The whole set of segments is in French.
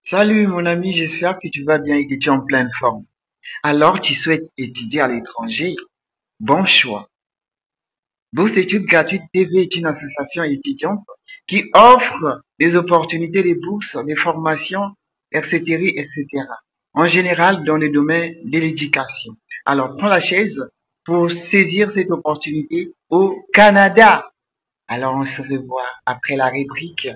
Salut mon ami, j'espère que tu vas bien et que tu es en pleine forme. Alors, tu souhaites étudier à l'étranger? Bon choix. Bourse d'études gratuites TV est une association étudiante qui offre des opportunités de bourses, des formations, etc., etc. En général, dans le domaine de l'éducation. Alors, prends la chaise pour saisir cette opportunité au Canada. Alors, on se revoit après la rubrique.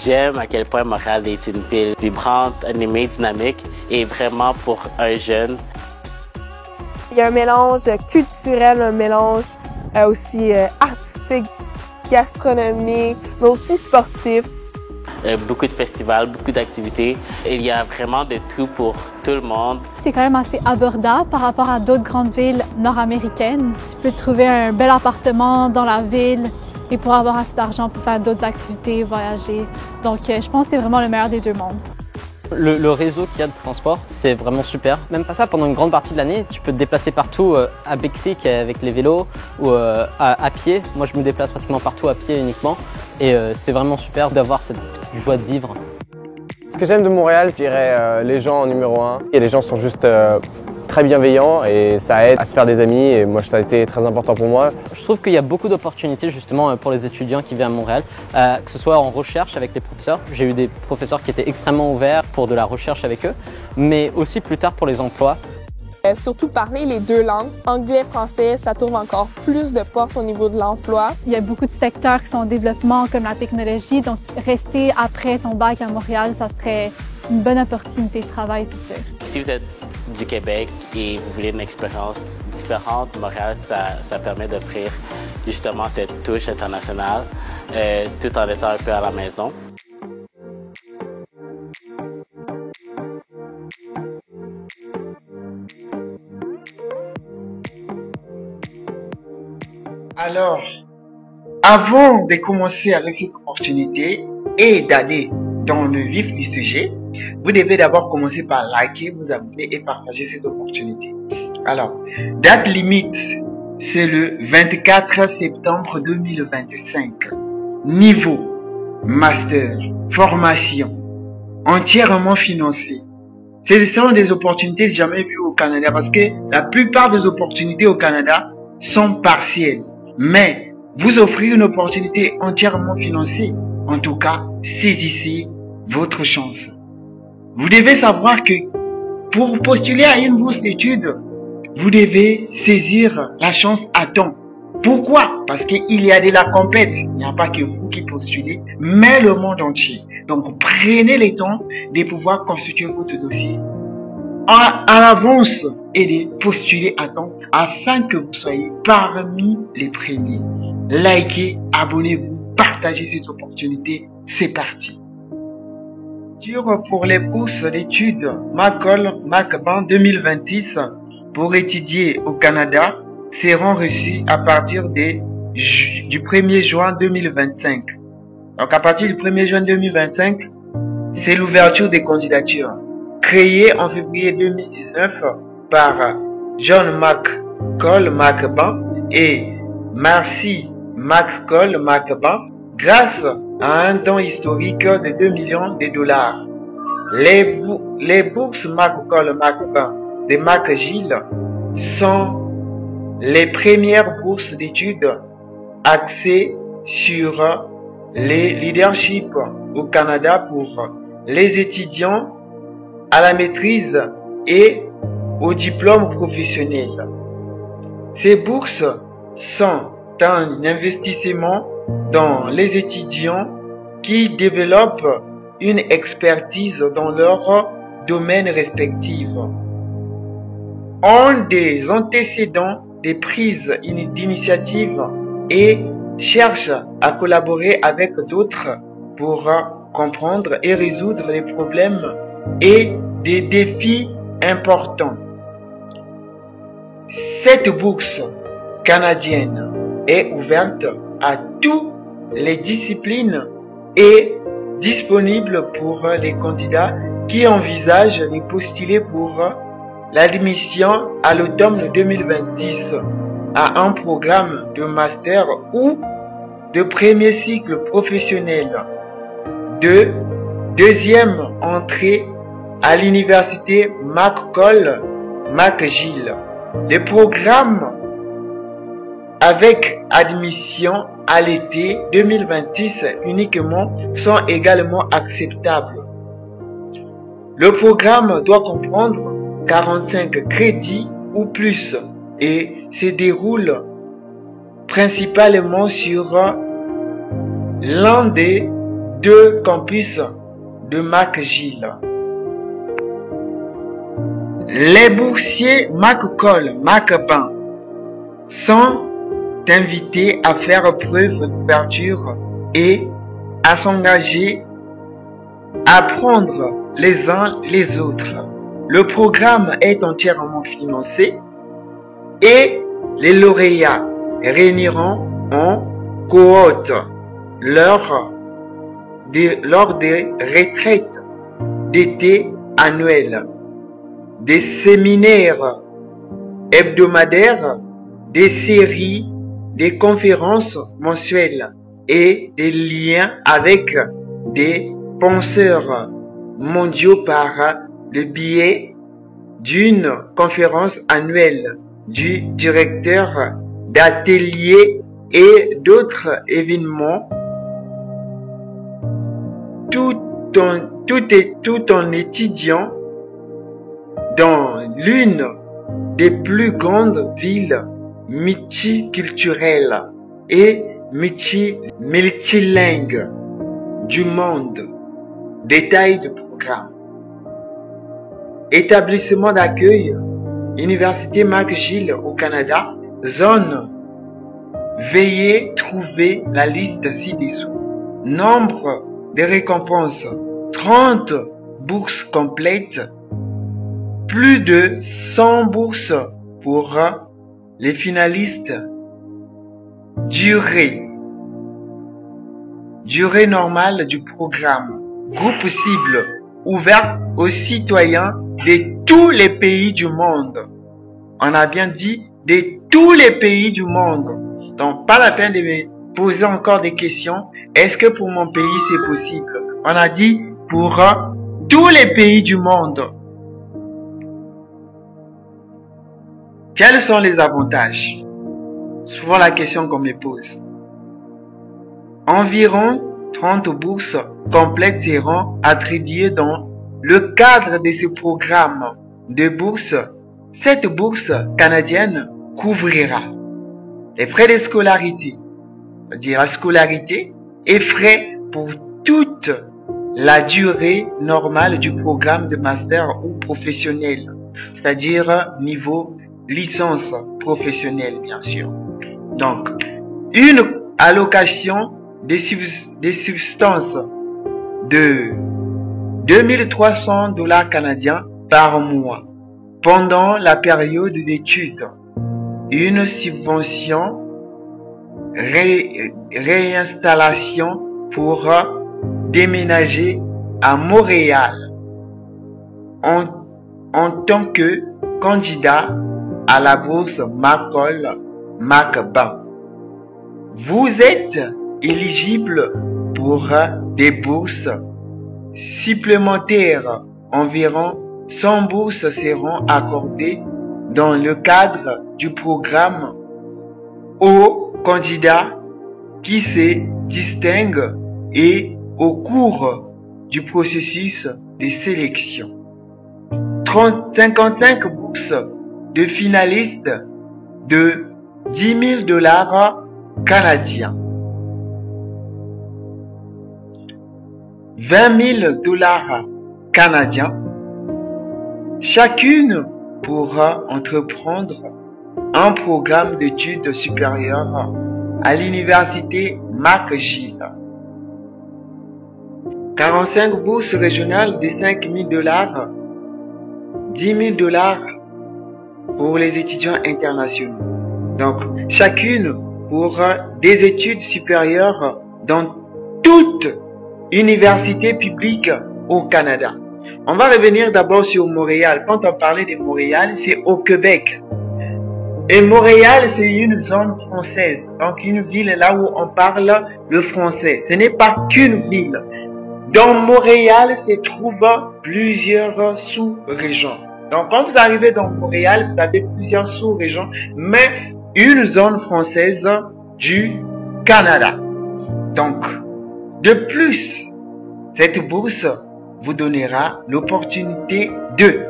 J'aime à quel point Montréal est une ville vibrante, animée, dynamique et vraiment pour un jeune. Il y a un mélange culturel, un mélange aussi artistique, gastronomique, mais aussi sportif. Beaucoup de festivals, beaucoup d'activités. Il y a vraiment de tout pour tout le monde. C'est quand même assez abordable par rapport à d'autres grandes villes nord-américaines. Tu peux trouver un bel appartement dans la ville et pour avoir assez d'argent pour faire d'autres activités, voyager. Donc, je pense que c'est vraiment le meilleur des deux mondes. Le réseau qu'il y a de transport, c'est vraiment super. Même pas ça, pendant une grande partie de l'année, tu peux te déplacer partout à Mexique avec les vélos ou à pied. Moi, je me déplace pratiquement partout à pied uniquement. Et c'est vraiment super d'avoir cette petite joie de vivre. Ce que j'aime de Montréal, je dirais les gens en numéro un. Et les gens sont juste très bienveillants et ça aide à se faire des amis et moi ça a été très important pour moi. Je trouve qu'il y a beaucoup d'opportunités justement pour les étudiants qui viennent à Montréal, que ce soit en recherche avec les professeurs. J'ai eu des professeurs qui étaient extrêmement ouverts pour de la recherche avec eux, mais aussi plus tard pour les emplois. Surtout parler les deux langues, anglais et français, ça t'ouvre encore plus de portes au niveau de l'emploi. Il y a beaucoup de secteurs qui sont en développement, comme la technologie. Donc, rester après ton bac à Montréal, ça serait une bonne opportunité de travail, c'est sûr. Si vous êtes du Québec et vous voulez une expérience différente, Montréal, ça permet d'offrir justement cette touche internationale tout en étant un peu à la maison. Alors, avant de commencer avec cette opportunité et d'aller dans le vif du sujet, vous devez d'abord commencer par liker, vous abonner et partager cette opportunité. Alors, date limite, c'est le 24 septembre 2025. Niveau, master, formation, entièrement financé. Ce sont des opportunités jamais vues au Canada parce que la plupart des opportunités au Canada sont partielles. Mais vous offrez une opportunité entièrement financée. En tout cas, saisissez votre chance. Vous devez savoir que pour postuler à une bourse d'études, vous devez saisir la chance à temps. Pourquoi? Parce qu'il y a de la compète. Il n'y a pas que vous qui postulez, mais le monde entier. Donc, prenez le temps de pouvoir constituer votre dossier à l'avance et de postuler à temps afin que vous soyez parmi les premiers. Likez, abonnez-vous, partagez cette opportunité. C'est parti. Pour les bourses d'études McColl-MacBan 2026 pour étudier au Canada seront reçues à partir du 1er juin 2025. Donc à partir du 1er juin 2025, c'est l'ouverture des candidatures. Créée en février 2019 par John McColl-MacBan et Marcy McColl-MacBan grâce à un don historique de 2 millions de dollars. Les bourses McColl-MacBan de McGill sont les premières bourses d'études axées sur les leaderships au Canada pour les étudiants à la maîtrise et au diplôme professionnel. Ces bourses sont un investissement dans les étudiants qui développent une expertise dans leur domaine respectif, ont des antécédents des prises d'initiative et cherchent à collaborer avec d'autres pour comprendre et résoudre les problèmes et des défis importants. Cette bourse canadienne est ouverte à toutes les disciplines et disponible pour les candidats qui envisagent de postuler pour l'admission à l'automne 2026 à un programme de master ou de premier cycle professionnel, de deuxième entrée à l'université McGill. Les programmes avec admission à l'été 2026 uniquement sont également acceptables. Le programme doit comprendre 45 crédits ou plus et se déroule principalement sur l'un des deux campus de McGill. Les boursiers McBain sont invités à faire preuve d'ouverture et à s'engager à apprendre les uns les autres. Le programme est entièrement financé et les lauréats réuniront en cohorte lors des retraites d'été annuelles, des séminaires hebdomadaires, des séries, des conférences mensuelles et des liens avec des penseurs mondiaux par le biais d'une conférence annuelle du directeur d'atelier et d'autres événements, tout en étudiant dans l'une des plus grandes villes multiculturelles et multilingues du monde. Détail du programme. Établissement d'accueil, Université McGill au Canada, zone. Veuillez trouver la liste ci-dessous. Nombre de récompenses, 30 bourses complètes, plus de 100 bourses pour les finalistes. Durée normale du programme. Groupe cible ouvert aux citoyens de tous les pays du monde. On a bien dit de tous les pays du monde. Donc, pas la peine de me poser encore des questions. Est-ce que pour mon pays c'est possible? On a dit pour tous les pays du monde. Quels sont les avantages? Souvent la question qu'on me pose. Environ 30 bourses complètes seront attribuées dans le cadre de ce programme de bourse. Cette bourse canadienne couvrira les frais de scolarité, c'est-à-dire la scolarité et frais pour toute la durée normale du programme de master ou professionnel, c'est-à-dire niveau licence professionnelle, bien sûr. Donc, une allocation des substances de 2300 $ canadiens par mois pendant la période d'études. Une subvention réinstallation pour déménager à Montréal en tant que candidat à la bourse McBain. Vous êtes éligible pour des bourses supplémentaires. Environ 100 bourses seront accordées dans le cadre du programme aux candidats qui se distinguent et au cours du processus de sélection. 55 bourses de finalistes de 10 000 $ canadiens. 20 000 dollars canadiens, chacune pourra entreprendre un programme d'études supérieures à l'université McGill. 45 bourses régionales de 5 000 dollars, 10 000 dollars pour les étudiants internationaux. Donc, chacune pour des études supérieures dans toute université publique au Canada. On va revenir d'abord sur Montréal. Quand on parlait de Montréal, c'est au Québec. Et Montréal, c'est une zone française. Donc, une ville là où on parle le français. Ce n'est pas qu'une ville. Dans Montréal se trouvent plusieurs sous-régions. Donc, quand vous arrivez dans Montréal, vous avez plusieurs sous-régions, mais une zone française du Canada. Donc, de plus, cette bourse vous donnera l'opportunité de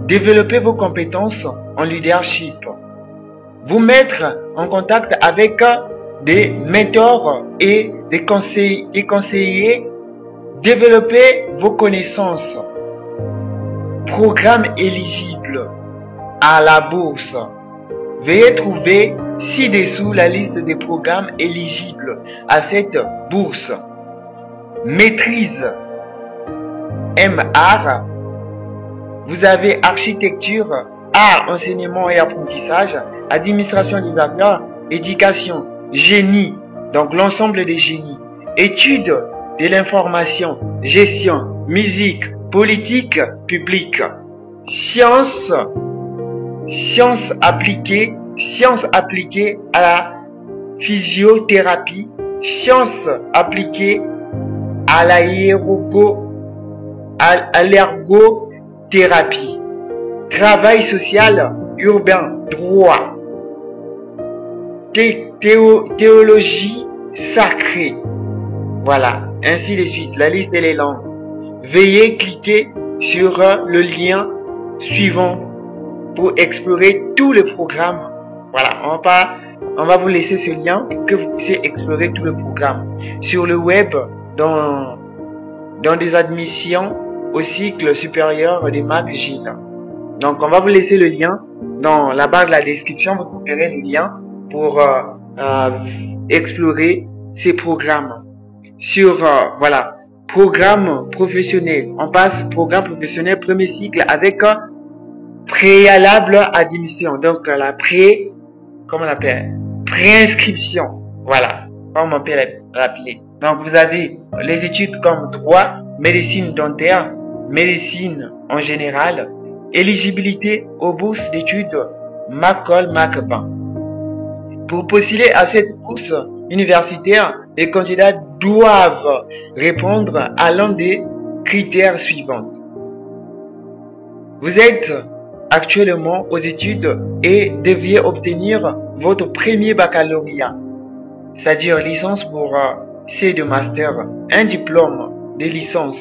développer vos compétences en leadership, vous mettre en contact avec des mentors et des conseillers, développer vos connaissances. Programme éligible à la bourse. Veuillez trouver ci-dessous la liste des programmes éligibles à cette bourse. Maîtrise MAR. Vous avez architecture, art, enseignement et apprentissage, administration des affaires, éducation, génie, donc l'ensemble des génies, études de l'information, gestion, musique, politique publique, sciences appliquées à la physiothérapie, sciences appliquées à l'ergothérapie, travail social urbain, droit, théologie sacrée. Voilà, ainsi de suite, la liste et les langues. Veuillez cliquer sur le lien suivant pour explorer tout le programme. Voilà, on va vous laisser ce lien pour que vous puissiez explorer tout le programme. Sur le web, dans des admissions au cycle supérieur de McGill. Donc, on va vous laisser le lien dans la barre de la description. Vous trouverez le lien pour explorer ces programmes. Sur, voilà, programme professionnel. On passe programme professionnel premier cycle avec préalable admission. Donc, la comment on appelle? Préinscription. Voilà, comme on peut l'appeler. Donc, vous avez les études comme droit, médecine dentaire, médecine en général, éligibilité aux bourses d'études McCall-McBain. Pour postuler à cette bourse universitaire, les candidats doivent répondre à l'un des critères suivants. Vous êtes actuellement aux études et deviez obtenir votre premier baccalauréat, c'est-à-dire licence pour C de master, un diplôme de licence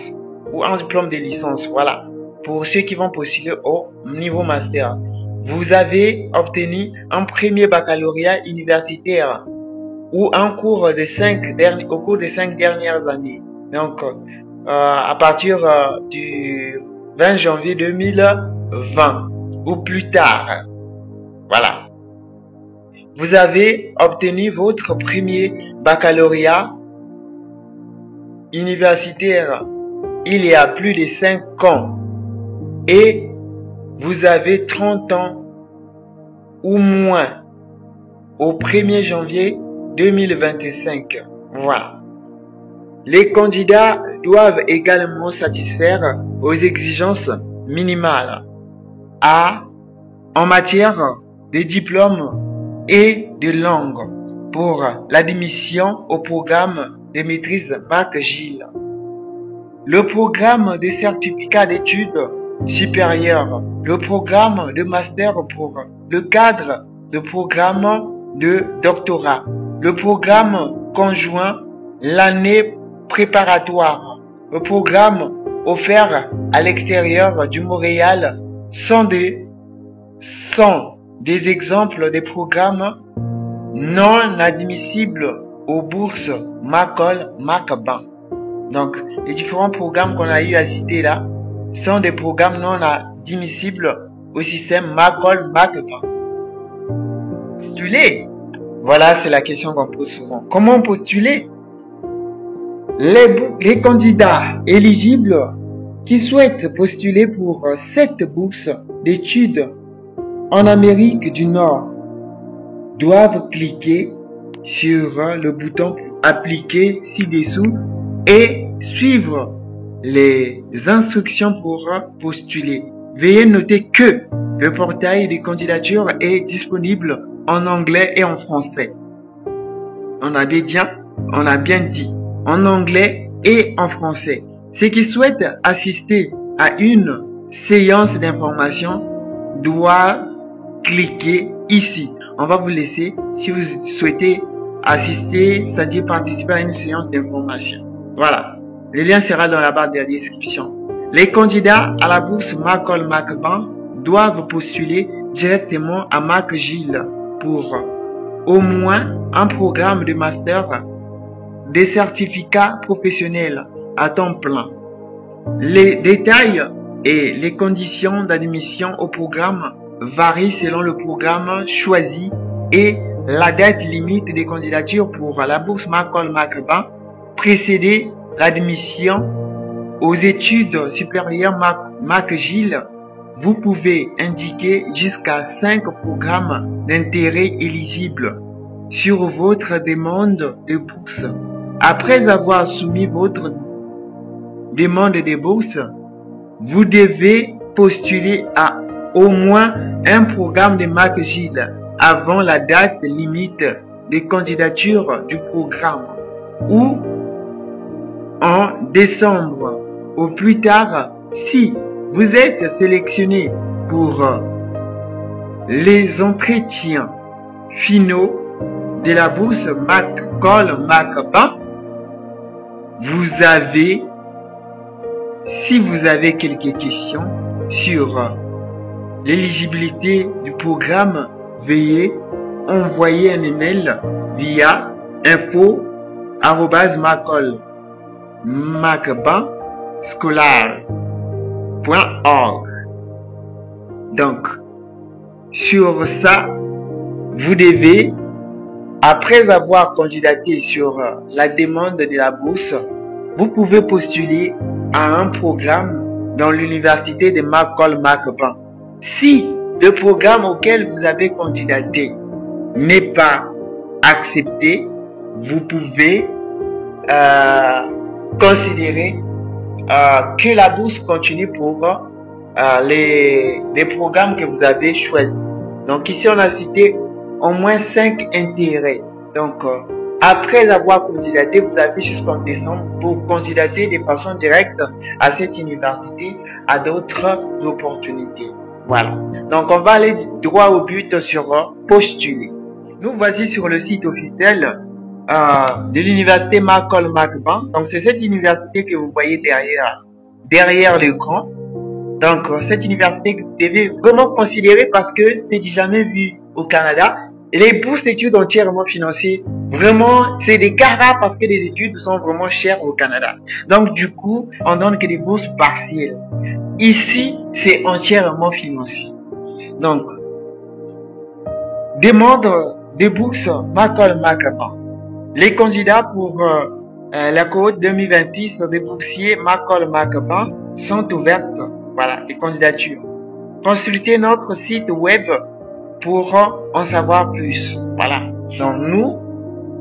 ou un diplôme de licence, voilà, pour ceux qui vont postuler au niveau master. Vous avez obtenu un premier baccalauréat universitaire ou un cours au cours des 5 dernières années. Donc, à partir du 20 janvier 2020 ou plus tard. Voilà. Vous avez obtenu votre premier baccalauréat universitaire il y a plus de 5 ans et vous avez 30 ans ou moins au 1er janvier 2025. Voilà. Les candidats doivent également satisfaire aux exigences minimales en matière de diplôme et de langue pour l'admission au programme de maîtrise McGill. Le programme de certificat d'études supérieures, le programme de master pour le cadre de programme de doctorat, le programme conjoint, l'année préparatoire, le programme offert à l'extérieur du Montréal sont des exemples des programmes non admissibles aux bourses McCall-McBain. Donc, les différents programmes qu'on a eu à citer là sont des programmes non admissibles au système MACOL-MACBA. Postuler. Voilà, c'est la question qu'on pose souvent. Comment postuler? Les candidats éligibles qui souhaitent postuler pour cette bourse d'études en Amérique du Nord doivent cliquer sur le bouton appliquer ci-dessous et suivre les instructions pour postuler. Veuillez noter que le portail des candidatures est disponible en anglais et en français. On a bien dit en anglais et en français. Ceux qui souhaitent assister à une séance d'information doivent cliquer ici. On va vous laisser si vous souhaitez assister, c'est-à-dire participer à une séance d'information. Voilà. Le lien sera dans la barre de la description. Les candidats à la bourse MACOL-MACBA doivent postuler directement à McGill pour au moins un programme de master, des certificats professionnels à temps plein. Les détails et les conditions d'admission au programme varient selon le programme choisi et la date limite des candidatures pour la bourse MACOL-MACBA précédait l'admission aux études supérieures McGill. Vous pouvez indiquer jusqu'à 5 programmes d'intérêt éligibles sur votre demande de bourse. Après avoir soumis votre demande de bourse, vous devez postuler à au moins un programme de McGill avant la date limite des candidatures du programme ou en décembre au plus tard si vous êtes sélectionné pour les entretiens finaux de la bourse MACOL-MACBA. Si vous avez quelques questions sur l'éligibilité du programme, veuillez envoyer un email via info@macol-macba-scholar.org. Donc, sur ça, vous devez, après avoir candidaté sur la demande de la bourse, vous pouvez postuler à un programme dans l'université de MACOL-MACBA. Si le programme auquel vous avez candidaté n'est pas accepté, vous pouvez considérer que la bourse continue pour les programmes que vous avez choisis. Donc ici, on a cité au moins 5 intérêts. Donc, après avoir candidaté, vous avez jusqu'en décembre pour candidater de façon directe à cette université, à d'autres opportunités. Voilà. Donc, on va aller droit au but sur postuler. Nous voici sur le site officiel de l'université MACOL-MACBA. Donc, c'est cette université que vous voyez derrière l'écran. Donc, cette université que vous devez vraiment considérer parce que c'est du jamais vu au Canada. Les bourses d'études entièrement financées, vraiment, c'est des cas rares parce que les études sont vraiment chères au Canada. Donc, du coup, on donne que des bourses partielles. Ici, c'est entièrement financé. Donc, demande des bourses MACOL-MACBA. Les candidats pour la cohorte 2026 des boursiers MACOL-MACBA sont ouvertes. Voilà, les candidatures. Consultez notre site web pour en savoir plus. Voilà. Donc nous,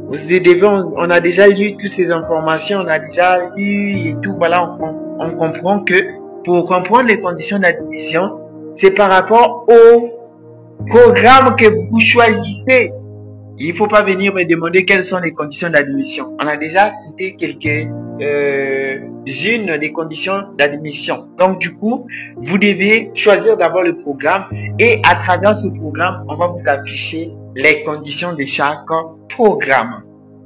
on a déjà lu toutes ces informations, on a déjà lu et tout. Voilà, on comprend que pour comprendre les conditions d'admission, c'est par rapport au programme que vous choisissez. Il ne faut pas venir me demander quelles sont les conditions d'admission. On a déjà cité quelques-unes des conditions d'admission. Donc, du coup, vous devez choisir d'abord le programme et à travers ce programme, on va vous afficher les conditions de chaque programme.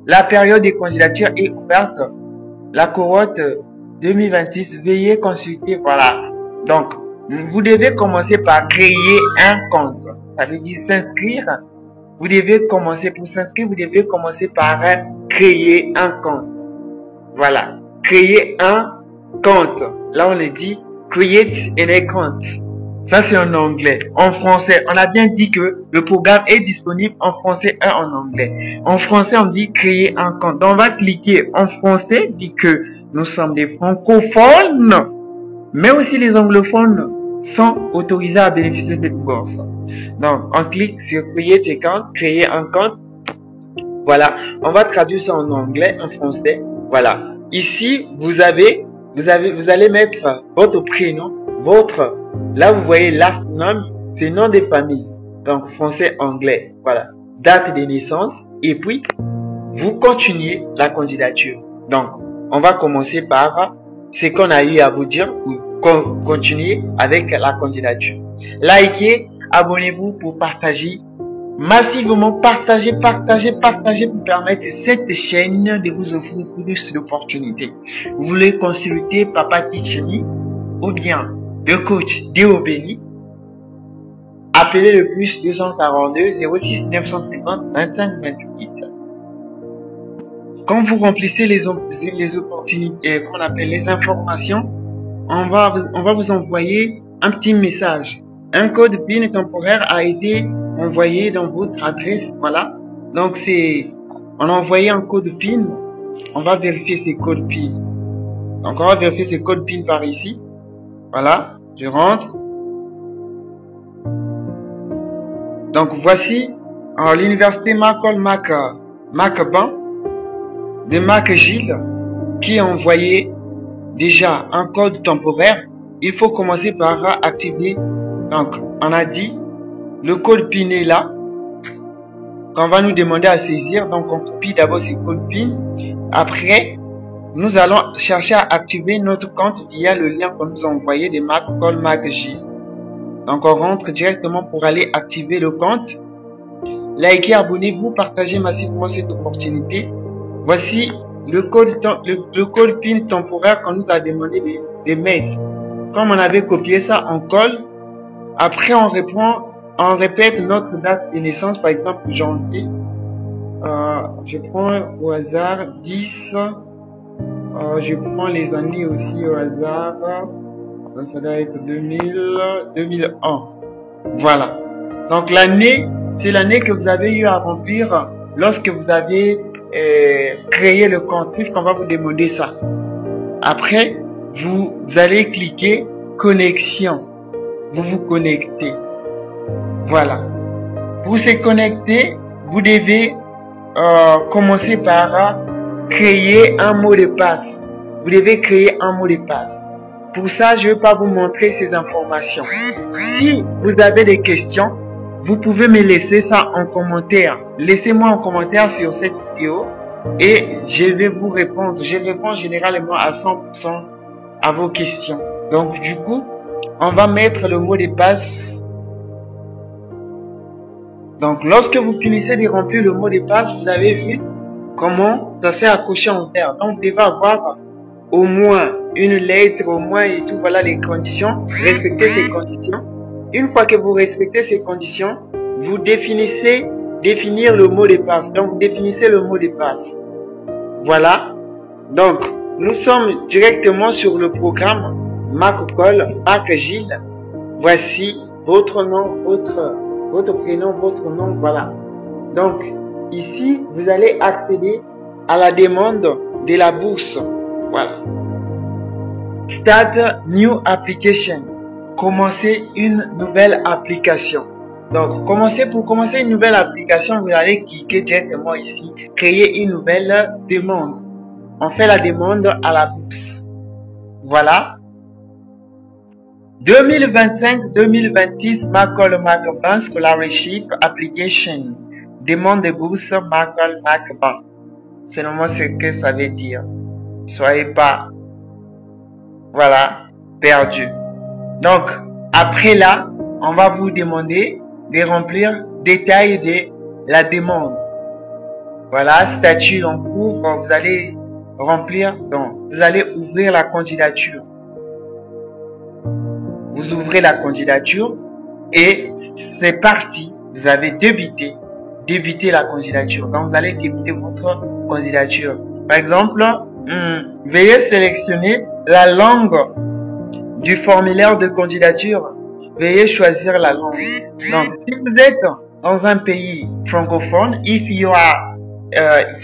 La période des candidatures est ouverte. La cohorte 2026, veuillez consulter. Voilà. Donc, vous devez commencer par créer un compte. Ça veut dire s'inscrire. Vous devez commencer, pour s'inscrire, vous devez commencer par créer un compte. Voilà. créer un compte. Là, on le dit create an account. Ça, c'est en anglais. En français, on a bien dit que le programme est disponible en français et en anglais. En français, on dit créer un compte. Donc, on va cliquer en français, dit que nous sommes des francophones, mais aussi les anglophones sont autorisés à bénéficier de cette bourse. Donc, on clique sur create account, créer un compte. Voilà. On va traduire ça en anglais, en français. Voilà. Ici, vous allez mettre votre prénom, là vous voyez last name, c'est nom de famille. Donc, français, anglais. Voilà. Date de naissance. Et puis, vous continuez la candidature. Donc, on va commencer par ce qu'on a eu à vous dire pour continuer avec la candidature. Likez, abonnez-vous pour partager. Massivement partager pour permettre cette chaîne de vous offrir plus d'opportunités. Vous voulez consulter Papa Teach Me ou bien le coach Déo Béni, appelez le plus 242 06 950 25 28. Quand vous remplissez les opportunités, qu'on appelle les informations, on va vous envoyer un petit message. Un code PIN temporaire a été envoyé dans votre adresse. Voilà. Donc on a envoyé un code PIN. On va vérifier ces codes PIN. Donc on va vérifier ces codes PIN par ici. Voilà. Je rentre. Donc voici l'université Marcol Macban de Mac Gilles qui a envoyé déjà un code temporaire. Il faut commencer par activer. Donc on a dit le code PIN est là, qu'on va nous demander à saisir. Donc, on copie d'abord ce code PIN. Après, nous allons chercher à activer notre compte via le lien qu'on nous a envoyé de Macj. Donc, on rentre directement pour aller activer le compte. Likez, abonnez-vous, partagez massivement cette opportunité. Voici le code PIN temporaire qu'on nous a demandé de mettre. Comme on avait copié ça, on colle. Après, on répète notre date de naissance, par exemple janvier. Je prends au hasard 10. Je prends les années aussi au hasard. Ça doit être 2001. Voilà. Donc l'année, c'est l'année que vous avez eu à remplir lorsque vous avez créé le compte, puisqu'on va vous demander ça. Après, vous allez cliquer connexion. Vous vous connectez. Voilà. Pour se connecter, vous devez commencer par créer un mot de passe. Vous devez créer un mot de passe. Pour ça, je ne vais pas vous montrer ces informations. Si vous avez des questions, vous pouvez me laisser ça en commentaire. Laissez-moi en commentaire sur cette vidéo et je vais vous répondre. Je réponds généralement à 100% à vos questions. Donc, du coup, on va mettre le mot de passe. Donc, lorsque vous finissez de remplir le mot de passe, vous avez vu comment ça s'est accroché en vert. Donc, vous devez avoir au moins une lettre, au moins et tout. Voilà les conditions. Respectez ces conditions. Une fois que vous respectez ces conditions, vous définir le mot de passe. Donc, vous définissez le mot de passe. Voilà. Donc, nous sommes directement sur le programme Macopol, Mac Gilles. Voici votre nom, votre prénom, votre nom, voilà. Donc, ici, vous allez accéder à la demande de la bourse. Voilà. Start new application. Commencer une nouvelle application. Donc, pour commencer une nouvelle application, vous allez cliquer directement ici, créer une nouvelle demande. On fait la demande à la bourse. Voilà. 2025-2026 Macol Macban Scholarship Application. Demande de bourse Macol Macban. C'est normalement ce que ça veut dire. Soyez pas, voilà, perdu. Donc, après là, on va vous demander de remplir détails de la demande. Voilà, statut en cours, vous allez remplir, donc, vous allez ouvrir la candidature. Vous ouvrez la candidature et c'est parti. Vous avez débité la candidature. Donc, vous allez débiter votre candidature. Par exemple, Veuillez sélectionner la langue du formulaire de candidature. Veuillez choisir la langue. Donc, si vous êtes dans un pays francophone, si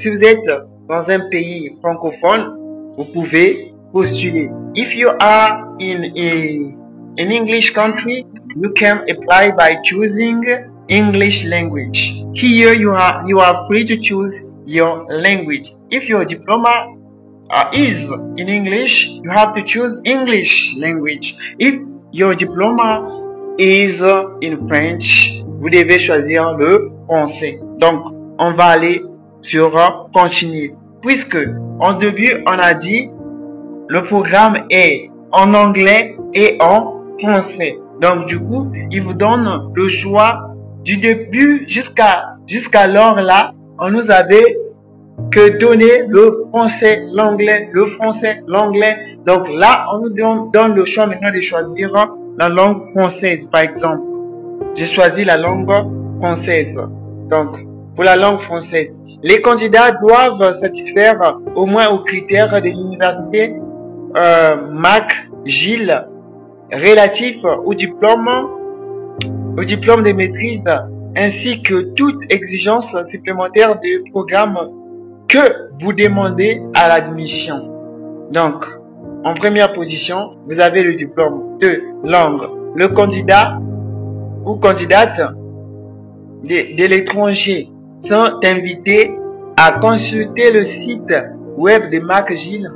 vous êtes dans un pays francophone, vous pouvez postuler. If you are in an English country, you can apply by choosing English language. Here you are free to choose your language. If your diploma is in English, you have to choose English language. If your diploma is in French, vous devez choisir le français. Donc, on va aller sur continuer. Puisque, en début, on a dit, le programme est en anglais et en français. Donc, du coup, il vous donne le choix du début jusqu'alors là, on nous avait que donner le français, l'anglais, le français, l'anglais. Donc là, on nous donne le choix maintenant de choisir la langue française, par exemple. J'ai choisi la langue française. Donc, pour la langue française, les candidats doivent satisfaire au moins aux critères de l'université McGill relatifs au diplôme de maîtrise ainsi que toute exigence supplémentaire du programme que vous demandez à l'admission. Donc, en première position, vous avez le diplôme de langue. Le candidat ou candidate de l'étranger sont invités à consulter le site web de McGill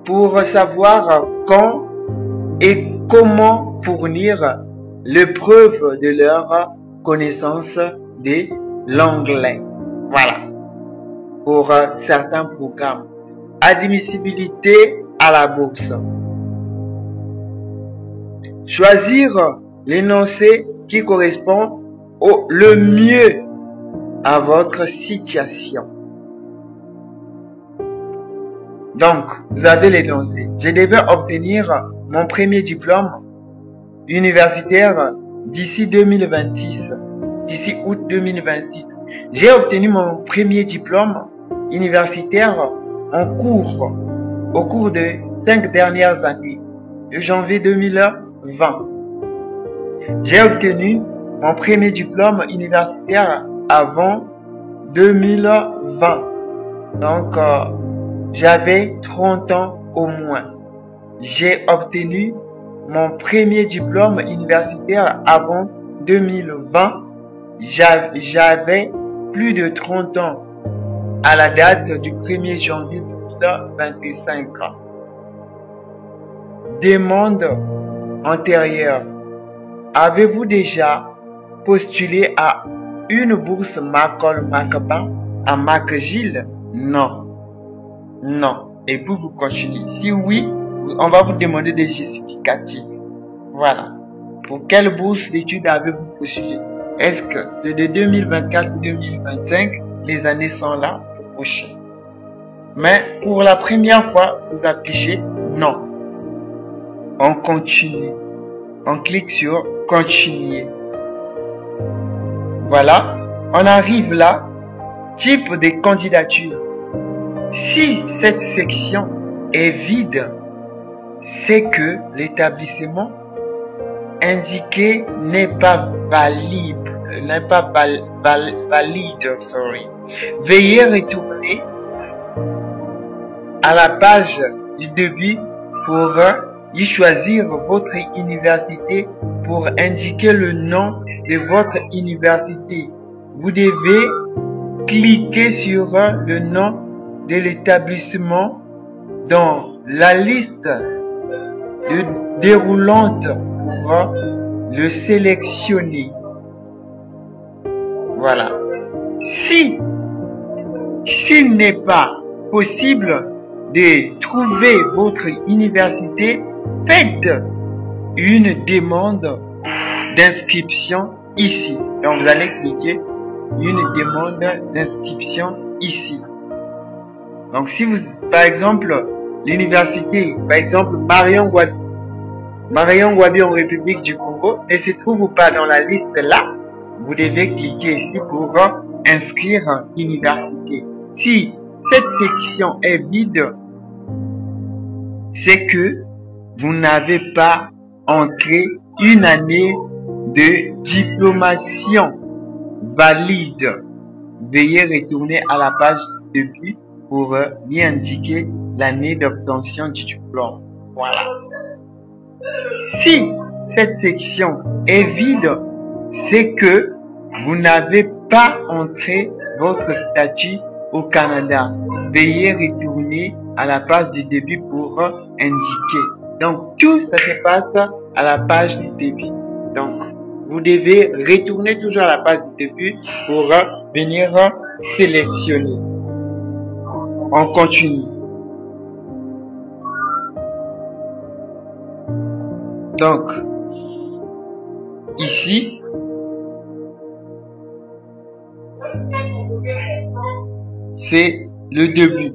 pour savoir quand et comment fournir le preuve de leur connaissance de l'anglais. Voilà. Pour certains programmes. Admissibilité à la bourse. Choisir l'énoncé qui correspond le mieux à votre situation. Donc, vous avez l'énoncé. Je devais obtenir mon premier diplôme universitaire d'ici 2026, d'ici août 2026. J'ai obtenu mon premier diplôme universitaire au cours de 5 dernières années, de janvier 2020. J'ai obtenu mon premier diplôme universitaire avant 2020. Donc, j'avais 30 ans au moins. J'ai obtenu mon premier diplôme universitaire avant 2020. J'avais plus de 30 ans à la date du 1er janvier 2025. Demande antérieure. Avez-vous déjà postulé à une bourse Maccol-Macban à McGill? Non. Non. Et puis vous continuez. Si oui, on va vous demander des justificatifs. Voilà. Pour quelle bourse d'études avez-vous postulé? Est-ce que c'est de 2024 ou 2025? Les années sont là pour prochain. Mais pour la première fois, vous affichez non. On continue. On clique sur continuer. Voilà. On arrive là. Type de candidature. Si cette section est vide, c'est que l'établissement indiqué n'est pas valide. Veuillez retourner à la page du début pour y choisir votre université pour indiquer le nom de votre université. Vous devez cliquer sur le nom de l'établissement dans la liste déroulante pour le sélectionner. Voilà. S'il n'est pas possible de trouver votre université, faites une demande d'inscription ici. Donc vous allez cliquer une demande d'inscription ici. Donc si vous, par exemple, l'université, par exemple Marion Ngouabi en République du Congo ne se trouve pas dans la liste là, vous devez cliquer ici pour inscrire université. Si cette section est vide, c'est que vous n'avez pas entré une année de diplomation valide. Veuillez retourner à la page de début pour y indiquer l'année d'obtention du diplôme. Voilà. Si cette section est vide, c'est que vous n'avez pas entré votre statut au Canada. Veuillez retourner à la page du début pour indiquer. Donc, tout ça se passe à la page du début. Donc, vous devez retourner toujours à la page du début pour venir sélectionner. On continue. Donc, ici, c'est le début.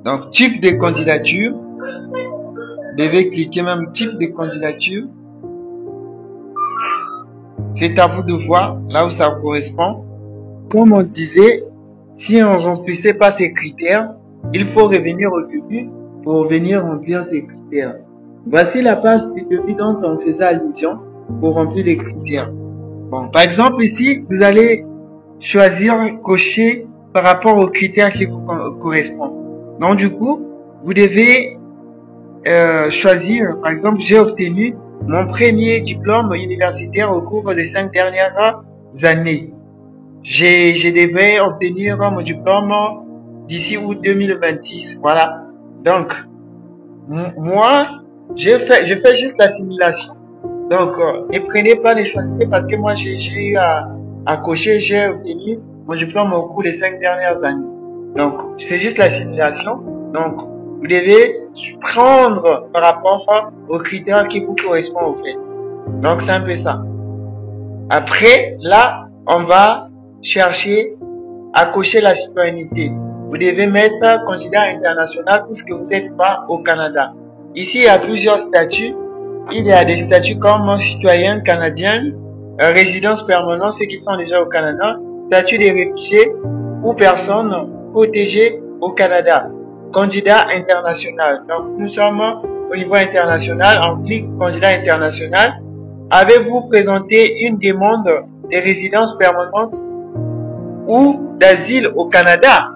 Donc, type de candidature. Vous devez cliquer même type de candidature. C'est à vous de voir là où ça correspond. Comme on disait, si on ne remplissait pas ces critères, il faut revenir au début pour venir remplir ces critères. Voici la page du début dont on faisait allusion pour remplir les critères. Bon, par exemple ici, vous allez choisir, cocher par rapport aux critères qui vous correspondent. Donc du coup, vous devez choisir, par exemple, j'ai obtenu mon premier diplôme universitaire au cours des 5 dernières années. Je devais obtenir mon diplôme d'ici août 2026. Voilà. Donc, moi, je fais juste la simulation. Donc, ne prenez pas, ne choisissez parce que moi, j'ai eu à cocher, j'ai obtenu mon diplôme au cours des 5 dernières années. Donc, c'est juste la simulation. Donc, vous devez prendre par rapport aux critères qui vous correspondent au fait. Donc, c'est un peu ça. Après, là, on va chercher à cocher la citoyenneté. Vous devez mettre candidat international puisque vous n'êtes pas au Canada. Ici, il y a plusieurs statuts. Il y a des statuts comme citoyen canadien, résidence permanente, ceux qui sont déjà au Canada, statut des réfugiés ou personnes protégées au Canada. Candidat international. Donc, nous sommes au niveau international. On clique candidat international. Avez-vous présenté une demande de résidence permanente ou d'asile au Canada?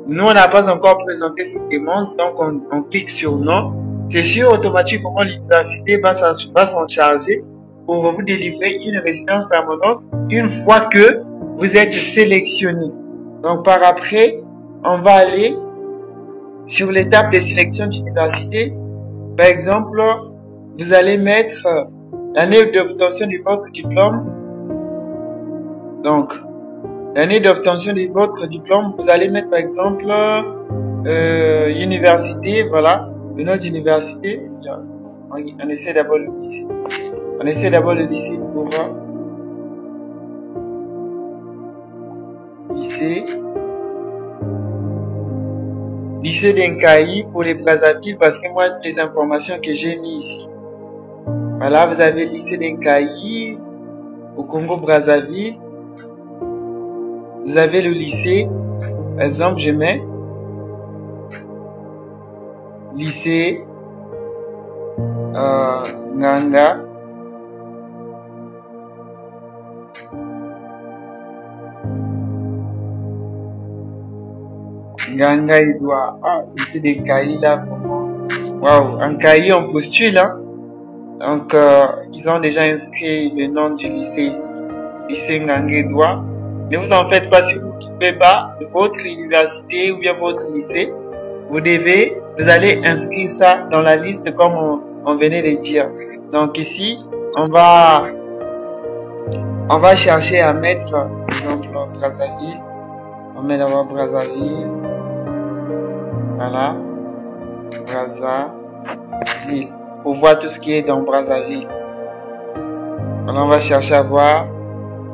Nous, on n'a pas encore présenté cette demande, donc on clique sur non. C'est sûr, automatiquement, l'université va s'en charger pour vous délivrer une résidence permanente une fois que vous êtes sélectionné. Donc, par après, on va aller sur l'étape de sélection d'université. Par exemple, vous allez mettre l'année d'obtention de votre diplôme. Donc, l'année d'obtention de votre diplôme, vous allez mettre par exemple université, voilà, le nom d'université. On essaie d'abord le lycée. On essaie d'abord le lycée pour voir. Lycée d'Incaï pour les Brazzaville parce que moi, les informations que j'ai mis ici. Voilà, vous avez lycée d'Incaï au Congo Brazzaville. Vous avez le lycée, par exemple, je mets lycée Nganga. Nganga Edouard. Ah, lycée de Kaï là. Waouh, en Kaï on postule hein. Donc ils ont déjà inscrit le nom du lycée ici. Lycée Nganga Edouard. Ne vous en faites pas si vous ne trouvez pas votre université ou bien votre lycée. Vous allez inscrire ça dans la liste comme on venait de dire. Donc ici, on va chercher à mettre, par exemple, Brazzaville. On met d'abord Brazzaville. Voilà. Brazzaville. Pour voir tout ce qui est dans Brazzaville. Alors on va chercher à voir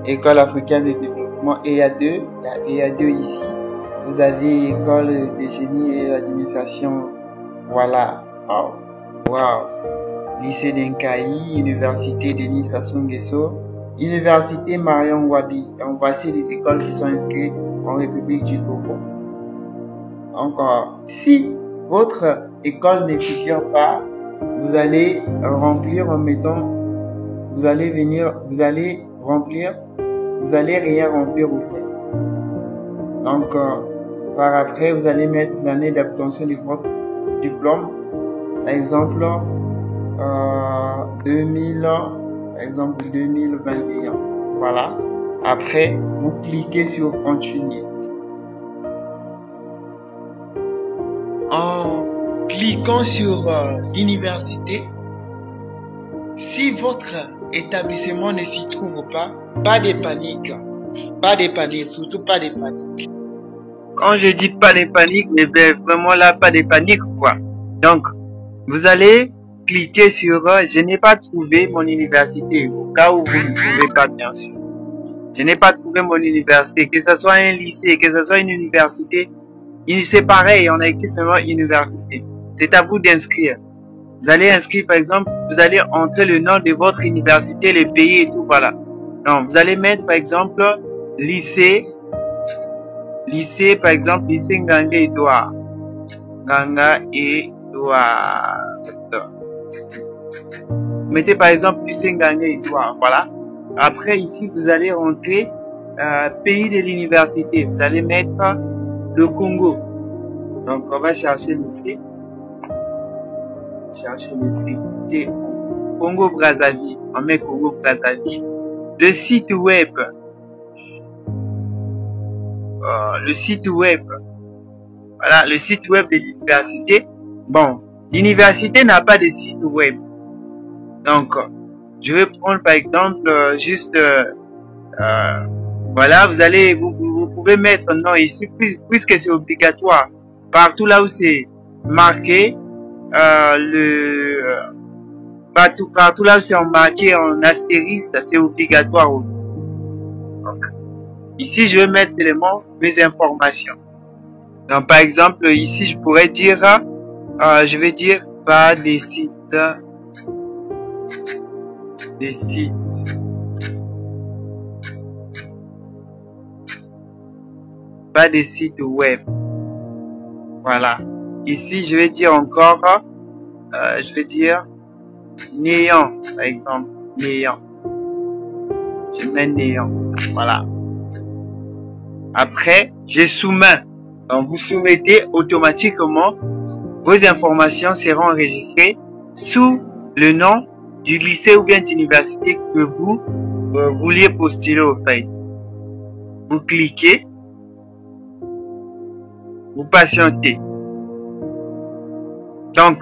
École africaine de développement EA2. Il y a EA2 ici. Vous avez École de génie et administration. Voilà. Wow. Lycée d'Incaï, Université Denis Sassou Nguesso, Université Marion Wabi. Donc voici les écoles qui sont inscrites en République du Togo. Donc, si votre école ne figure pas, vous allez remplir en mettant, vous allez rien remplir au fait. Donc, par après, vous allez mettre l'année d'obtention de votre diplôme. Par exemple, 2021. Voilà. Après, vous cliquez sur continuer. En cliquant sur l'université, si votre établissement ne s'y trouve pas, pas de panique. Pas de panique, surtout pas de panique. Quand je dis pas de panique, mais vraiment là, pas de panique, quoi. Donc, vous allez cliquer sur je n'ai pas trouvé mon université, au cas où vous ne trouvez pas, bien sûr. Je n'ai pas trouvé mon université, que ce soit un lycée, que ce soit une université, c'est pareil, on a écrit seulement université. C'est à vous d'inscrire. Vous allez inscrire, par exemple, vous allez entrer le nom de votre université, le pays et tout, voilà. Donc, vous allez mettre, par exemple, lycée, par exemple, lycée Nganga Edouard. Nganga Edouard. Mettez, par exemple, lycée Nganga Edouard, voilà. Après, ici, vous allez rentrer, pays de l'université. Vous allez mettre le Congo. Donc, on va chercher le C. C'est Congo Brazzaville. On met Congo Brazzaville. Le site web. Voilà, le site web de l'université. Bon, l'université n'a pas de site web. Donc, je vais prendre par exemple voilà, vous pouvez mettre non ici puisque c'est obligatoire. Partout là où c'est marqué, partout là où c'est marqué en astérisque, c'est obligatoire. Donc, ici, je vais mettre seulement mes informations. Donc, par exemple, ici, je pourrais dire, je vais dire pas des sites. Pas des sites web. Voilà. Ici, je vais dire encore, je vais dire néant, par exemple, néant. Je mets néant. Voilà. Après, je soumets. Donc, vous soumettez automatiquement, vos informations seront enregistrées sous le nom du lycée ou bien d'université que vous vouliez postuler au fait. Vous cliquez, vous patientez. Donc,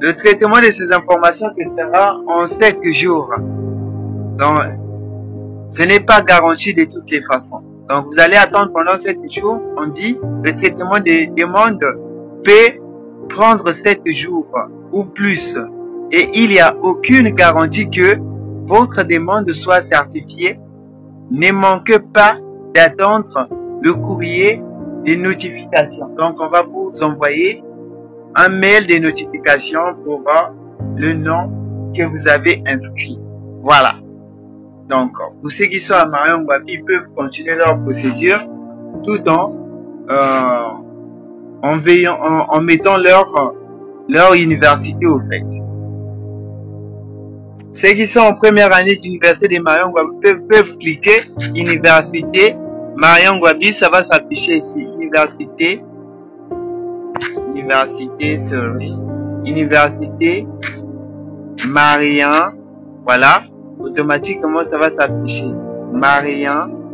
le traitement de ces informations se fera en 7 jours. Donc, ce n'est pas garanti de toutes les façons. Donc, vous allez attendre pendant 7 jours. On dit, le traitement des demandes peut prendre 7 jours ou plus. Et il n'y a aucune garantie que votre demande soit certifiée. Ne manquez pas d'attendre le courrier de notification. Donc, on va vous envoyer un mail de notification pour le nom que vous avez inscrit. Voilà. Donc, pour ceux qui sont à Marion Ngouabi, ils peuvent continuer leur procédure tout en mettant leur université au fait. Ceux qui sont en première année d'université de Marion Ngouabi peuvent cliquer université Marion Ngouabi, ça va s'afficher ici. Université Marion, voilà. Automatiquement, ça va s'afficher. Marion,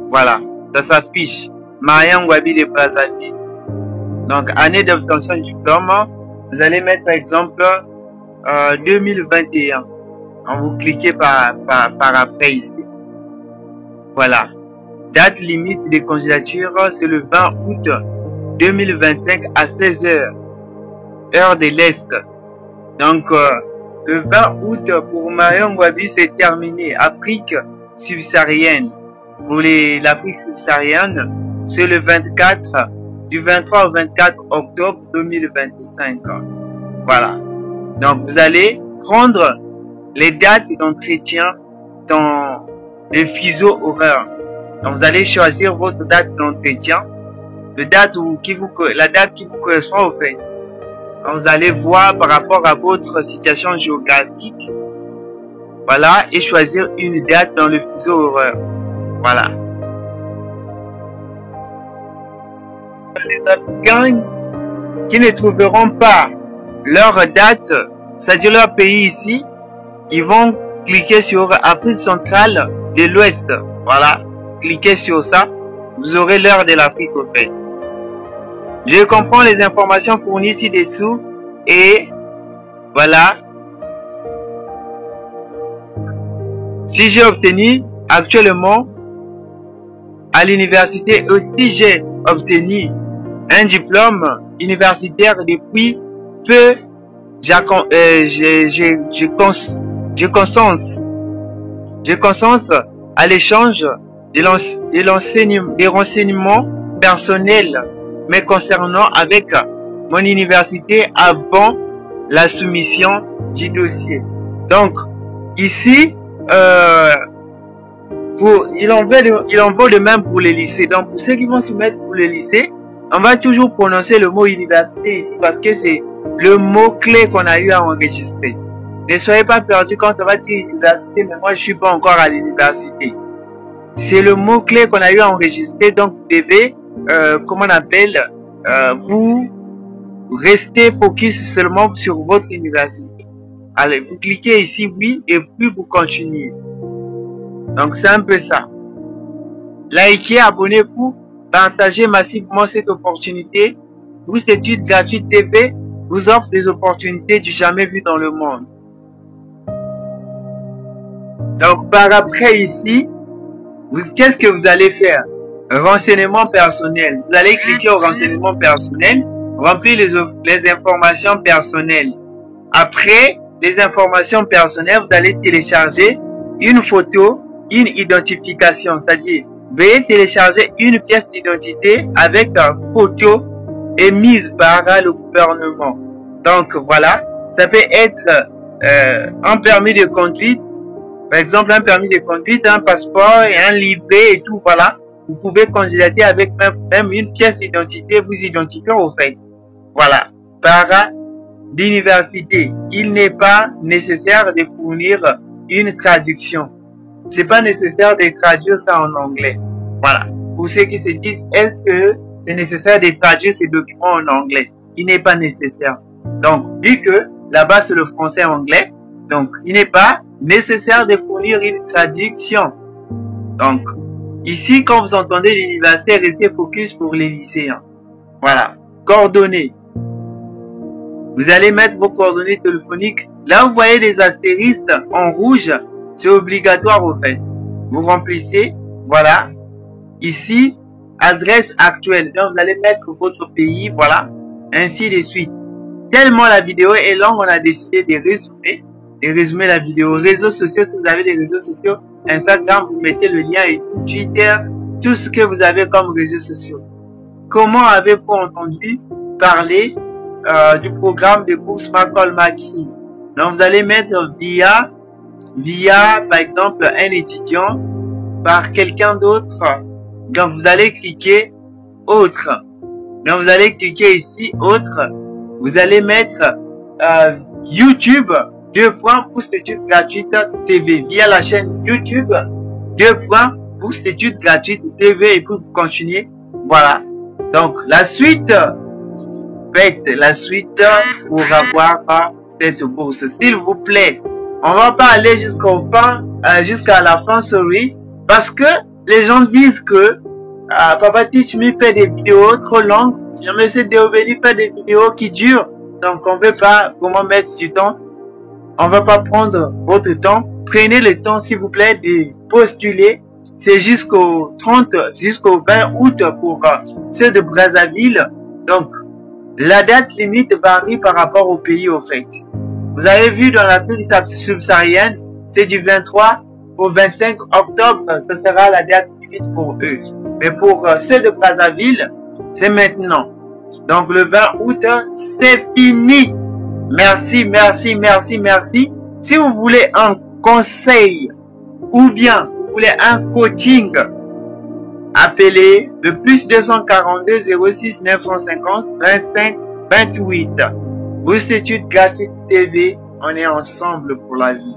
voilà, ça s'affiche. Marion Ngouabi de Brazzaville. Donc, année d'obtention du diplôme, vous allez mettre par exemple 2021. Donc, vous cliquez par après ici. Voilà. Date limite de candidature, c'est le 20 août 2025 à 16h, heure de l'Est. Donc, le 20 août pour Marion Ngouabi, c'est terminé. Afrique subsaharienne. Pour l'Afrique subsaharienne, c'est le 24, du 23 au 24 octobre 2025. Voilà. Donc, vous allez prendre les dates d'entretien dans les fuseaux horaires. Donc, vous allez choisir votre date d'entretien, la date qui vous correspond au fait. Donc, vous allez voir par rapport à votre situation géographique. Voilà, et choisir une date dans le fuseau horaire. Voilà. Les Africains qui ne trouveront pas leur date, c'est-à-dire leur pays ici, ils vont cliquer sur Afrique centrale de l'Ouest. Voilà, cliquez sur ça, vous aurez l'heure de l'Afrique au fait. Je comprends les informations fournies ci-dessous et voilà. Si j'ai obtenu actuellement à l'université, aussi j'ai obtenu un diplôme universitaire depuis peu, je consens à l'échange des renseignements personnels me concernant avec mon université avant la soumission du dossier. Donc, ici, il en vaut de même pour les lycées. Donc, pour ceux qui vont soumettre pour les lycées, on va toujours prononcer le mot université ici parce que c'est le mot-clé qu'on a eu à enregistrer. Ne soyez pas perdus quand on va dire université, mais moi je suis pas encore à l'université. C'est le mot-clé qu'on a eu à enregistrer, donc vous devez, vous restez focus seulement sur votre université. Allez, vous cliquez ici oui et puis vous continuez. Donc c'est un peu ça. Likez, abonnez-vous, partagez massivement cette opportunité. Bourse d'études gratuites TV vous offre des opportunités du jamais vu dans le monde. Donc par après ici, qu'est-ce que vous allez faire? Renseignements personnels. Vous allez cliquer au renseignement personnel, remplir les informations personnelles. Après les informations personnelles, vous allez télécharger une photo, une identification, c'est-à-dire veuillez télécharger une pièce d'identité avec une photo émise par le gouvernement. Donc voilà, ça peut être un permis de conduite, par exemple un permis de conduite, un passeport et un livret et tout, voilà. Vous pouvez candidater avec même une pièce d'identité, vous identifiez au fait. Voilà, par l'université, il n'est pas nécessaire de fournir une traduction. C'est pas nécessaire de traduire ça en anglais. Voilà. Pour ceux qui se disent, est-ce que c'est nécessaire de traduire ces documents en anglais? Il n'est pas nécessaire. Donc, vu que là-bas c'est le français anglais, donc il n'est pas nécessaire de fournir une traduction. Donc, ici, quand vous entendez l'université, restez focus pour les lycéens. Voilà. Coordonnées. Vous allez mettre vos coordonnées téléphoniques. Là, vous voyez des astérisques en rouge. C'est obligatoire au fait. Vous remplissez. Voilà. Ici, adresse actuelle. Donc, vous allez mettre votre pays. Voilà. Ainsi de suite. Tellement la vidéo est longue, on a décidé de résumer la vidéo. Réseaux sociaux, si vous avez des réseaux sociaux, Instagram, vous mettez le lien et Twitter, tout ce que vous avez comme réseaux sociaux. Comment avez-vous entendu parler du programme de bourse Malcolm Mackey? Donc vous allez mettre via par exemple un étudiant, par quelqu'un d'autre. Donc vous allez cliquer autre. Donc vous allez cliquer ici autre. Vous allez mettre YouTube. Bourse d'études gratuites TV via la chaîne YouTube. Bourse d'études gratuites TV et puis vous continuez. Voilà. Donc la suite. Faites la suite pour avoir cette bourse. S'il vous plaît. On va pas aller jusqu'à la fin, sorry. Parce que les gens disent que Papa Teach Me fait des vidéos trop longues. Je me suis déobéi faire des vidéos qui durent. Donc on veut pas vraiment mettre du temps. On va pas prendre votre temps. Prenez le temps, s'il vous plaît, de postuler. C'est jusqu'au 20 août pour ceux de Brazzaville. Donc, la date limite varie par rapport au pays, au fait. Vous avez vu dans l'Afrique subsaharienne, c'est du 23 au 25 octobre, ce sera la date limite pour eux. Mais pour ceux de Brazzaville, c'est maintenant. Donc, le 20 août, c'est fini. Merci, merci, merci, merci. Si vous voulez un conseil ou bien vous voulez un coaching Appelez le plus 242 06 950 25 28. Bourse d'études gratuite TV, on est ensemble pour la vie.